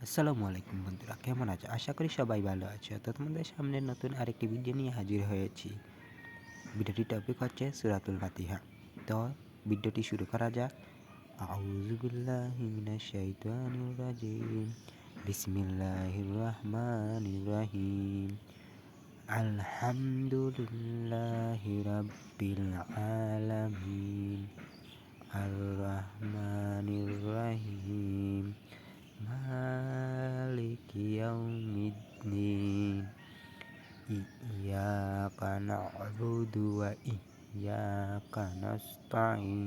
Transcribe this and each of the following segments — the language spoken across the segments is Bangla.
আসসালামু আলাইকুম বন্ধুরা, কেমন আছো? আশা করি সবাই ভালো আছো। তো তোমাদের সামনে নতুন আরেকটি ভিডিও নিয়ে হাজির হয়েছি। ভিডিওটির টপিক হচ্ছে সূরাতুল ফাতিহা। তো ভিডিওটি শুরু করা যাক। আউযু বিল্লাহি মিনাশ শাইতানির রাজিম। বিসমিল্লাহির রহমানির রহিম। আলহামদুলিল্লাহি রাব্বিল আলামিন। আর রহমানির রহিম। মালিকি ইয়াউমিদ্দিন। ইyyaka na'budu wa iyyaka nasta'in.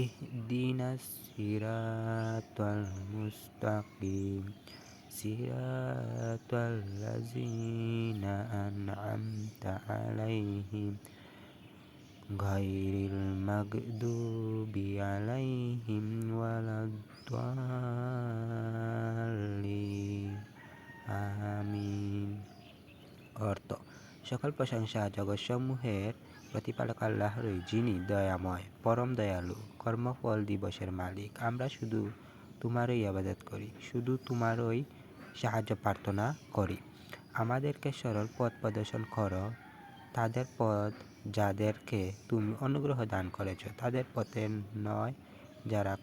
Ihdinas siratal mustaqim. Siratal ladzina an'amta 'alaihim ghairil maghdubi 'alaihim waladdallin. আমিন। অর্থ: সকল প্রশংসা জগৎসমূহের প্রতিপালক আল্লাহরই, যিনি দয়াময়, পরম দয়ালু, কর্মফল দিবসের মালিক। আমরা শুধু তোমারই ইবাদত করি, শুধু তোমারই সাহায্য প্রার্থনা করি। আমাদেরকে সরল পথ প্রদর্শন করো, তাদের পথ যাদেরকে তুমি অনুগ্রহ দান করেছ, তাদের পথে নয় যারা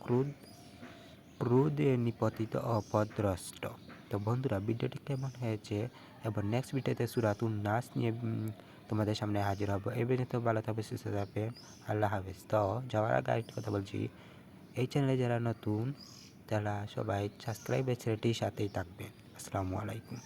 ক্রোধে নিপতিত ও পথভ্রষ্ট। তো বন্ধুরা, ভিডিওটি কেমন হয়েছে এবং নেক্সট ভিডিওতে সূরাতুন নাস নিয়ে তোমাদের সামনে হাজির হব। এই পর্যন্ত ভালো থাকবে, সুস্থ থাকবেন। আল্লাহ হাফেজ। তো যাওয়ার আগে আরেকটি কথা বলছি, এই চ্যানেলে যারা নতুন তারা সবাই সাবস্ক্রাইবের ছেলেটির সাথেই থাকবেন। আসসালামু আলাইকুম।